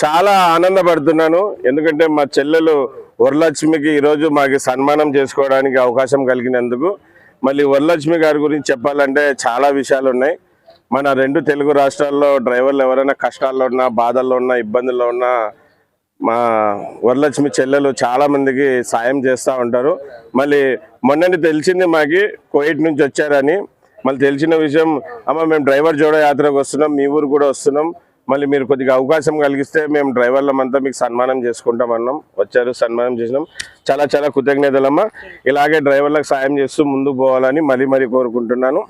చాలా ఆనందపడుతున్నాను. ఎందుకంటే మా చెల్లెలు వరలక్ష్మికి ఈరోజు మాకు సన్మానం చేసుకోవడానికి అవకాశం కలిగినందుకు. మళ్ళీ వరలక్ష్మి గారి గురించి చెప్పాలంటే చాలా విషయాలు ఉన్నాయి. మన 2 తెలుగు రాష్ట్రాల్లో డ్రైవర్లు ఎవరైనా కష్టాల్లో ఉన్నా, బాధల్లో ఉన్నా, ఇబ్బందుల్లో ఉన్నా మా వరలక్ష్మి చెల్లెలు చాలా మందికి సాయం చేస్తూ ఉంటారు. మళ్ళీ మొన్నటి తెలిసింది మాకి కువైట్ నుంచి వచ్చారని. మళ్ళీ తెలిసిన విషయం, అమ్మ మేము డ్రైవర్ జోడో యాత్రకు వస్తున్నాం, మీ ఊరు కూడా వస్తున్నాం, మళ్ళీ మీరు కొద్దిగా అవకాశం కలిగిస్తే మేము డ్రైవర్లమంతా మీకు సన్మానం చేసుకుంటామన్నాం. వచ్చారు, సన్మానం చేసినాం. చాలా చాలా కృతజ్ఞతలమ్మ. ఇలాగే డ్రైవర్లకు సాయం చేస్తూ ముందుకు పోవాలని మరీ కోరుకుంటున్నాను.